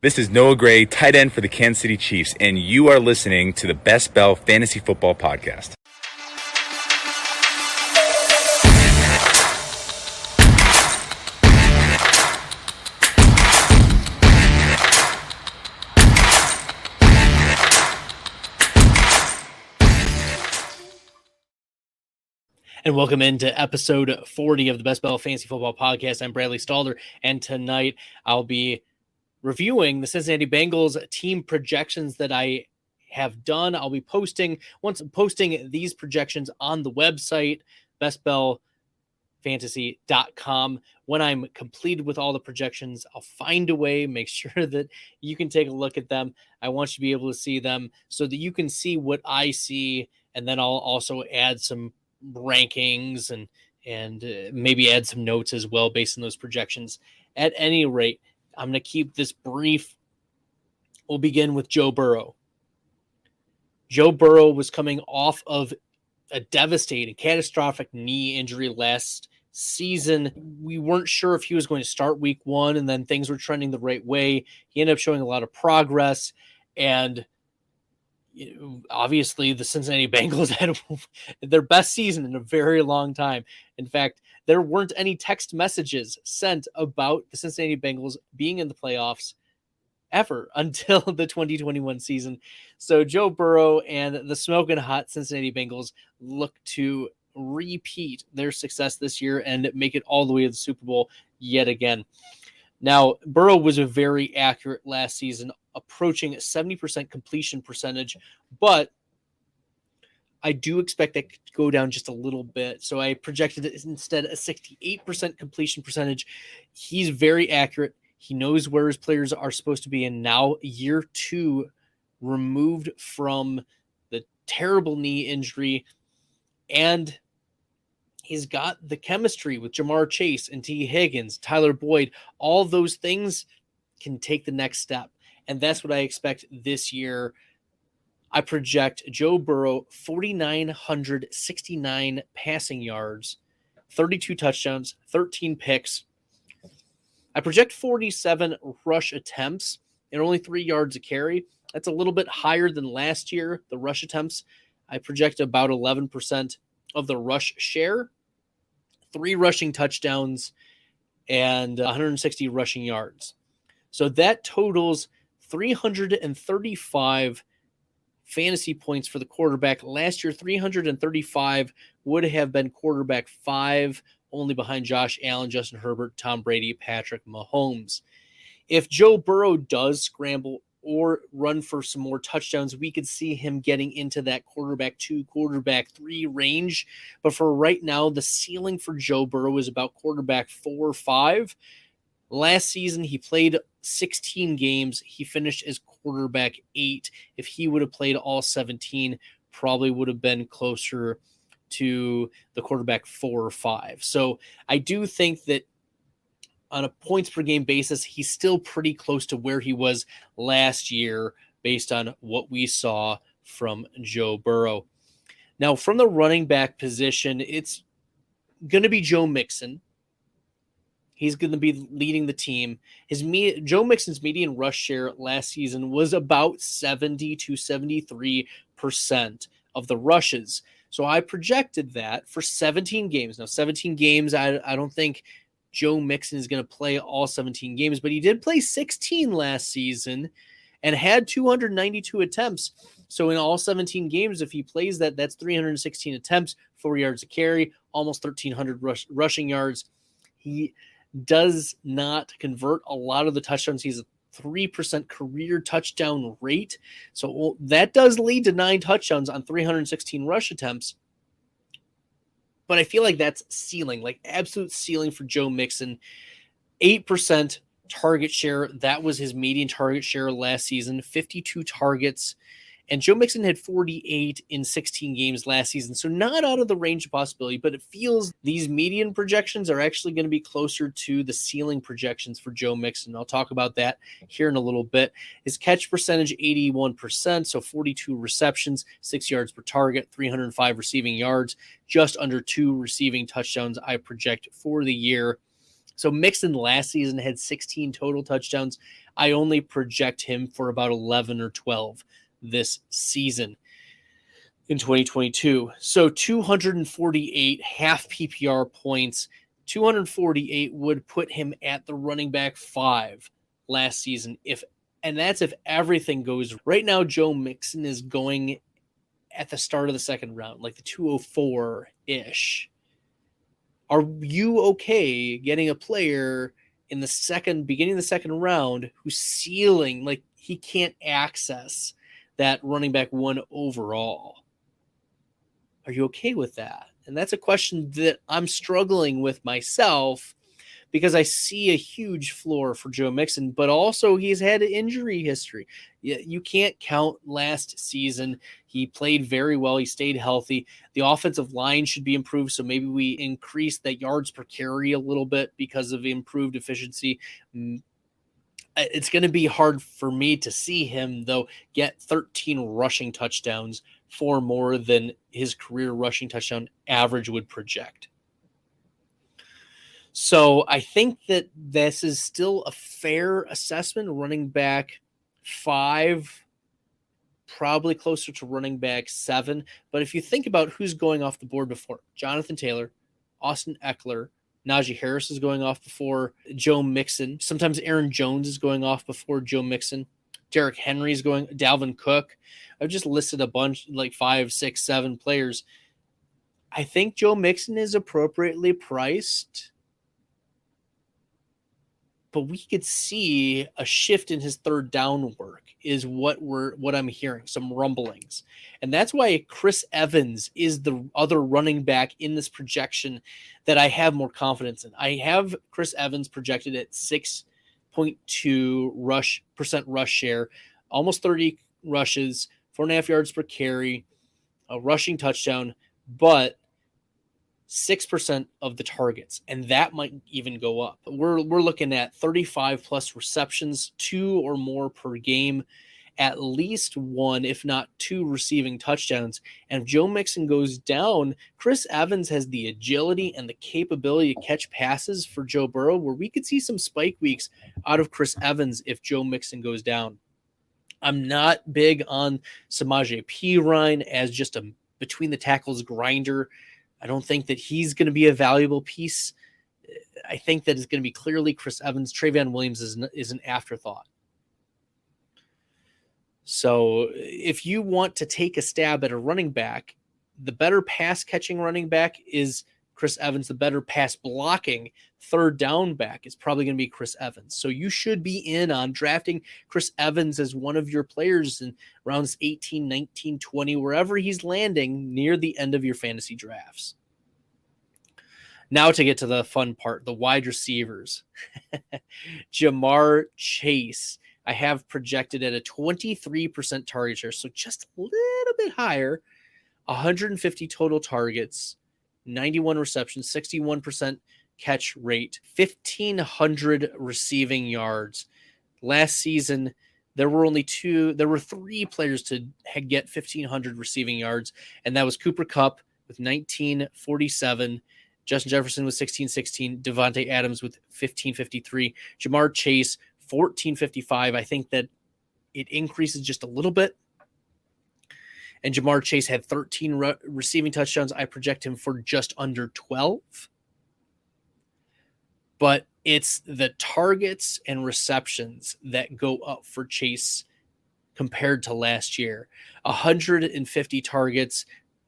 This is Noah Gray, tight end for the Kansas City Chiefs, and you are listening to the Best Bell Fantasy Football Podcast. And welcome into episode 40 of the Best Bell Fantasy Football Podcast. I'm Bradley Stalder, and tonight I'll be reviewing the Cincinnati Bengals team projections that I have done. I'll be posting these projections on the website, bestbellfantasy.com. When I'm completed with all the projections, I'll find a way, make sure that you can take a look at them. I want you to be able to see them so that you can see what I see, and then I'll also add some rankings and maybe add some notes as well based on those projections. At any rate, I'm going to keep this brief. We'll begin with Joe Burrow. Joe Burrow was coming off of a devastating, catastrophic knee injury last season. We weren't sure if he was going to start week one, and then things were trending the right way. He ended up showing a lot of progress, and obviously the Cincinnati Bengals had their best season in a very long time. In fact, there weren't any text messages sent about the Cincinnati Bengals being in the playoffs ever until the 2021 season. So Joe Burrow and the smoking hot Cincinnati Bengals look to repeat their success this year and make it all the way to the Super Bowl yet again. Now, Burrow was very accurate last season, approaching 70% completion percentage, but I do expect that to go down just a little bit. So I projected it instead a 68% completion percentage. He's very accurate. He knows where his players are supposed to be. And now, year two, removed from the terrible knee injury, and he's got the chemistry with Jamar Chase and T. Higgins, Tyler Boyd. All those things can take the next step. And that's what I expect this year. I project Joe Burrow 4,969 passing yards, 32 touchdowns, 13 picks. I project 47 rush attempts and only 3 yards a carry. That's a little bit higher than last year, the rush attempts. I project about 11% of the rush share, 3 rushing touchdowns, and 160 rushing yards. So that totals 335 fantasy points for the quarterback. Last year, 335 would have been quarterback 5, only behind Josh Allen, Justin Herbert, Tom Brady, Patrick Mahomes. If Joe Burrow does scramble or run for some more touchdowns, we could see him getting into that quarterback 2, quarterback 3 range. But for right now, the ceiling for Joe Burrow is about quarterback 4 or 5. Last season, he played 16 games. He finished as quarterback 8. If he would have played all 17, probably would have been closer to the quarterback 4 or 5. So I do think that on a points per game basis, he's still pretty close to where he was last year based on what we saw from Joe Burrow. Now, from the running back position, it's going to be Joe Mixon. He's going to be leading the team. Joe Mixon's median rush share last season was about 70 to 73% of the rushes. So I projected that for 17 games. Now, 17 games, I don't think Joe Mixon is going to play all 17 games, but he did play 16 last season and had 292 attempts. So in all 17 games, if he plays that, that's 316 attempts, 4 yards a carry, almost 1,300 rushing yards. He does not convert a lot of the touchdowns. He's a 3% career touchdown rate. So that does lead to 9 touchdowns on 316 rush attempts. But I feel like that's ceiling, like absolute ceiling for Joe Mixon. 8% target share. That was his median target share last season, 52 targets. And Joe Mixon had 48 in 16 games last season. So not out of the range of possibility, but it feels these median projections are actually going to be closer to the ceiling projections for Joe Mixon. I'll talk about that here in a little bit. His catch percentage, 81%, so 42 receptions, 6 yards per target, 305 receiving yards, just under 2 receiving touchdowns I project for the year. So Mixon last season had 16 total touchdowns. I only project him for about 11 or 12 this season in 2022. So 248 half PPR points. 248 would put him at the running back 5 last season. And that's if everything goes right. Now Joe Mixon is going at the start of the second round, like the 204-ish. Are you okay getting a player in the beginning of the second round who's ceiling, like he can't access that running back 1 overall? Are you okay with that? And that's a question that I'm struggling with myself, because I see a huge floor for Joe Mixon, but also he's had injury history. You can't count last season. He played very well. He stayed healthy. The offensive line should be improved, so maybe we increase that yards per carry a little bit because of improved efficiency. It's going to be hard for me to see him, though, get 13 rushing touchdowns, 4 more than his career rushing touchdown average would project. So I think that this is still a fair assessment. Running back 5, probably closer to running back 7. But if you think about who's going off the board before, Jonathan Taylor, Austin Eckler, Najee Harris is going off before Joe Mixon. Sometimes Aaron Jones is going off before Joe Mixon. Derrick Henry is going, Dalvin Cook. I've just listed a bunch, like 5, 6, 7 players. I think Joe Mixon is appropriately priced, but we could see a shift in his third down work is what I'm hearing, some rumblings. And that's why Chris Evans is the other running back in this projection that I have more confidence in. I have Chris Evans projected at 6.2% rush share, almost 30 rushes, 4.5 yards per carry, a rushing touchdown, but 6% of the targets, and that might even go up. We're looking at 35 plus receptions, 2 or more per game, at least 1, if not 2 receiving touchdowns. And if Joe Mixon goes down, Chris Evans has the agility and the capability to catch passes for Joe Burrow, where we could see some spike weeks out of Chris Evans if Joe Mixon goes down. I'm not big on Samaje Perine as just a between the tackles grinder. I don't think that he's going to be a valuable piece. I think that it's going to be clearly Chris Evans. Travion Williams is an afterthought. So if you want to take a stab at a running back, the better pass catching running back is Chris Evans. The better pass blocking third down back is probably going to be Chris Evans. So you should be in on drafting Chris Evans as one of your players in rounds 18, 19, 20, wherever he's landing near the end of your fantasy drafts. Now to get to the fun part, the wide receivers. Jamar Chase, I have projected at a 23% target share, so just a little bit higher, 150 total targets, 91 receptions, 61% catch rate, 1,500 receiving yards. Last season, there were 3 players to get 1,500 receiving yards, and that was Cooper Kupp with 1947, Justin Jefferson with 1616, Devontae Adams with 1553, Jamar Chase 1455. I think that it increases just a little bit. And Jamar Chase had 13 receiving touchdowns. I project him for just under 12. But it's the targets and receptions that go up for Chase compared to last year. 150 targets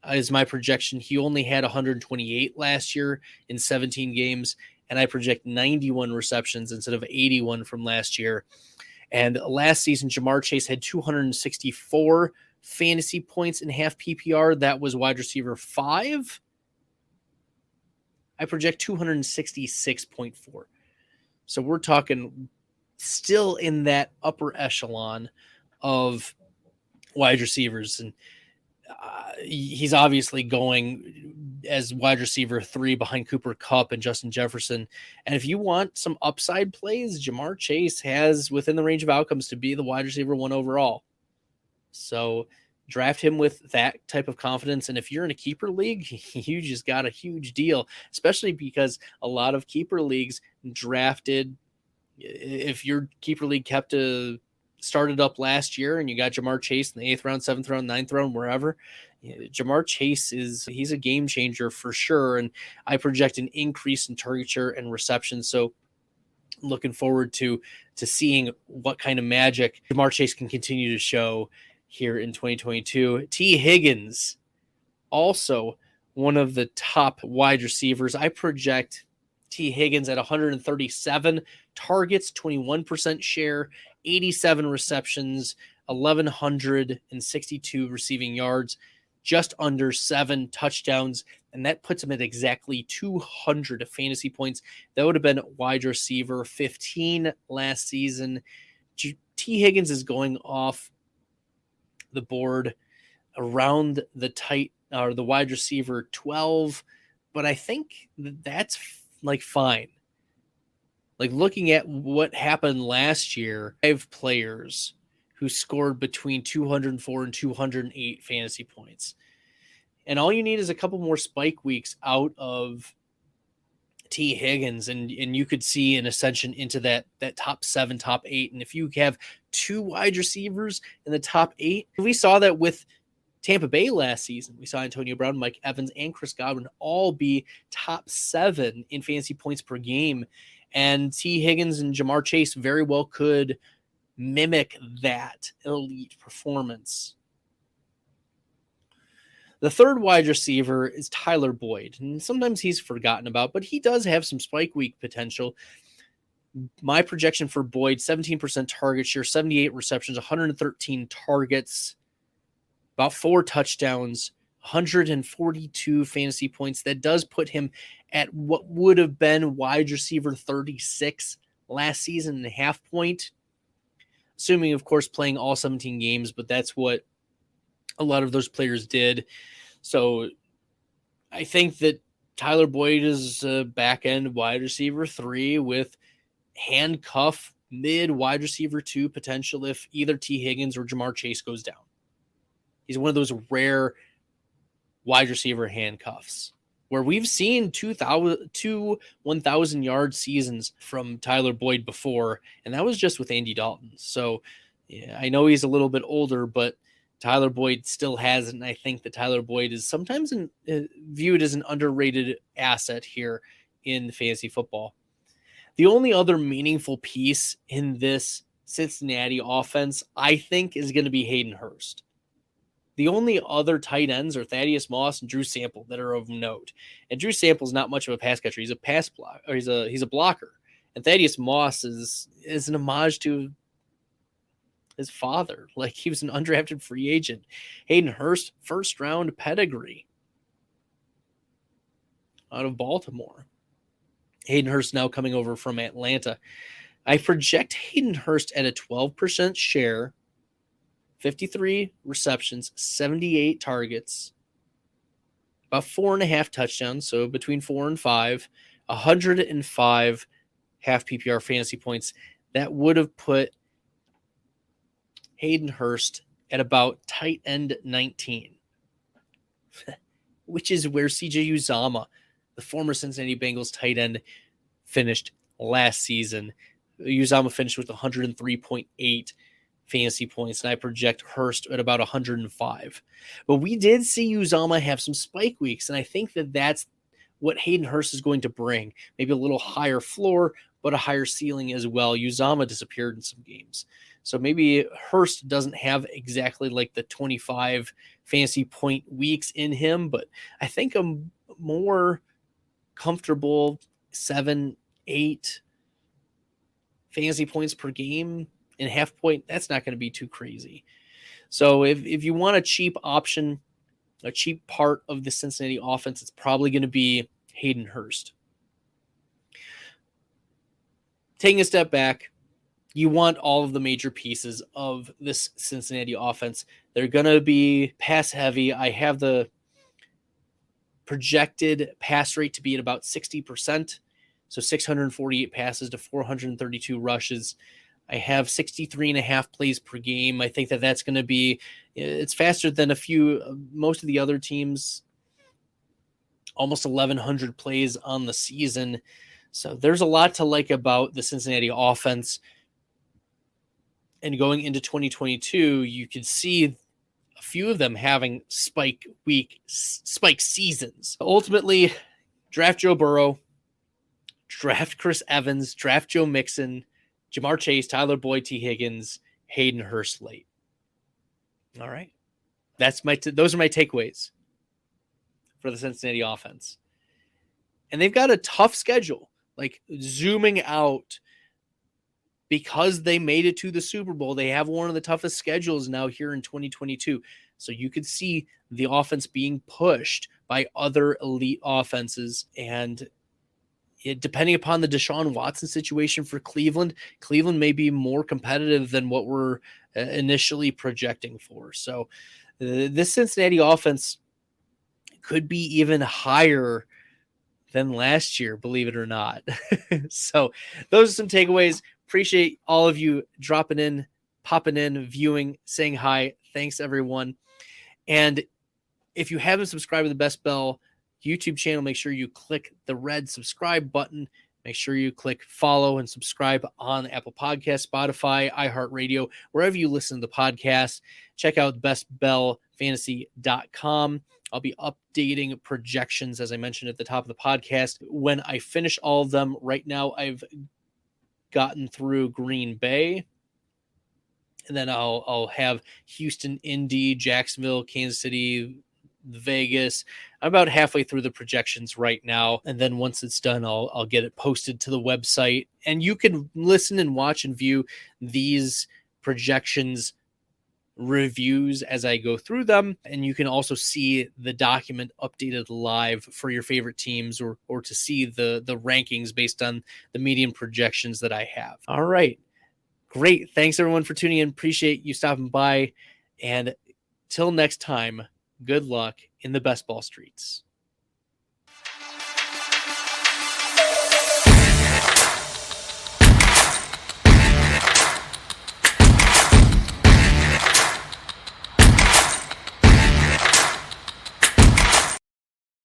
is my projection. He only had 128 last year in 17 games, and I project 91 receptions instead of 81 from last year. And last season, Jamar Chase had 264 fantasy points in half PPR. That was wide receiver 5. I project 266.4. So we're talking still in that upper echelon of wide receivers. And he's obviously going as wide receiver 3 behind Cooper Kupp and Justin Jefferson. And if you want some upside plays, Jamar Chase has within the range of outcomes to be the wide receiver 1 overall. So Draft him with that type of confidence. And if you're in a keeper league, you just got a huge deal, especially because a lot of keeper leagues drafted, if your keeper league started up last year and you got Jamar Chase in the 8th round, 7th round, 9th round, wherever, Jamar Chase he's a game changer for sure. And I project an increase in target share and reception. So looking forward to seeing what kind of magic Jamar Chase can continue to show here in 2022. T. Higgins, also one of the top wide receivers. I project T. Higgins at 137 targets, 21% share, 87 receptions, 1,162 receiving yards, just under 7 touchdowns. And that puts him at exactly 200 fantasy points. That would have been wide receiver 15 last season. T. Higgins is going off the board around the wide receiver 12, but I think that's like fine. Like looking at what happened last year, 5 players who scored between 204 and 208 fantasy points. And all you need is a couple more spike weeks out of T. Higgins, and you could see an ascension into that top 7, top 8. And if you have 2 wide receivers in the top 8, we saw that with Tampa Bay last season. We saw Antonio Brown, Mike Evans, and Chris Godwin all be top 7 in fantasy points per game. And T. Higgins and Jamar Chase very well could mimic that elite performance. The third wide receiver is Tyler Boyd, and sometimes he's forgotten about, but he does have some spike week potential. My projection for Boyd, 17% target share, 78 receptions, 113 targets, about 4 touchdowns, 142 fantasy points. That does put him at what would have been wide receiver 36 last season and a half point, assuming, of course, playing all 17 games, but that's what a lot of those players did. So I think that Tyler Boyd is a back-end wide receiver 3 with handcuff mid wide receiver 2 potential if either T. Higgins or Jamar Chase goes down. He's one of those rare wide receiver handcuffs where we've seen 1,000-yard seasons from Tyler Boyd before, and that was just with Andy Dalton. So yeah, I know he's a little bit older, but Tyler Boyd still has it, and I think that Tyler Boyd is sometimes viewed as an underrated asset here in fantasy football. The only other meaningful piece in this Cincinnati offense, I think, is going to be Hayden Hurst. The only other tight ends are Thaddeus Moss and Drew Sample that are of note. And Drew Sample's not much of a pass catcher. He's a pass block, or he's a blocker. And Thaddeus Moss is an homage to his father. Like, he was an undrafted free agent. Hayden Hurst, first round pedigree out of Baltimore. Hayden Hurst now coming over from Atlanta. I project Hayden Hurst at a 12% share, 53 receptions, 78 targets, about 4.5 touchdowns, so between 4 and 5, 105 half PPR fantasy points. That would have put Hayden Hurst at about tight end 19, which is where CJ Uzomah, the former Cincinnati Bengals tight end, finished last season. Uzomah finished with 103.8 fantasy points, and I project Hurst at about 105. But we did see Uzomah have some spike weeks, and I think that that's what Hayden Hurst is going to bring. Maybe a little higher floor, but a higher ceiling as well. Uzomah disappeared in some games. So maybe Hurst doesn't have exactly like the 25 fantasy point weeks in him, but I think a more comfortable 7, 8 fantasy points per game in half point, that's not going to be too crazy. So if you want a cheap option, a cheap part of the Cincinnati offense, it's probably going to be Hayden Hurst. Taking a step back, you want all of the major pieces of this Cincinnati offense. They're going to be pass heavy. I have the projected pass rate to be at about 60%. So 648 passes to 432 rushes. I have 63.5 plays per game. I think that that's going to be, it's faster than most of the other teams, almost 1,100 plays on the season. So there's a lot to like about the Cincinnati offense. And going into 2022, you could see a few of them having spike seasons. Ultimately, draft Joe Burrow, draft Chris Evans, draft Joe Mixon, Jamar Chase, Tyler Boyd, T. Higgins, Hayden Hurst late. All right. Those are my takeaways for the Cincinnati offense. And they've got a tough schedule, like zooming out, because they made it to the Super Bowl. They have one of the toughest schedules now here in 2022. So you could see the offense being pushed by other elite offenses. And depending upon the Deshaun Watson situation for Cleveland may be more competitive than what we're initially projecting for. So this Cincinnati offense could be even higher than last year, believe it or not. So those are some takeaways. Appreciate all of you dropping in, popping in, viewing, saying hi. Thanks, everyone. And if you haven't subscribed to the Best Bell YouTube channel, make sure you click the red subscribe button. Make sure you click follow and subscribe on Apple Podcasts, Spotify, iHeartRadio, wherever you listen to the podcast. Check out bestbellfantasy.com. I'll be updating projections, as I mentioned at the top of the podcast, when I finish all of them. Right now, I've gotten through Green Bay, and then I'll have Houston, Indy, Jacksonville, Kansas City, Vegas. I'm about halfway through the projections right now, and then once it's done, I'll get it posted to the website, and you can listen and watch and view these projections reviews as I go through them, and you can also see the document updated live for your favorite teams, or to see the rankings based on the median projections that I have. All right, great. Thanks everyone for tuning in. Appreciate you stopping by, and till next time, good luck in the best ball streets.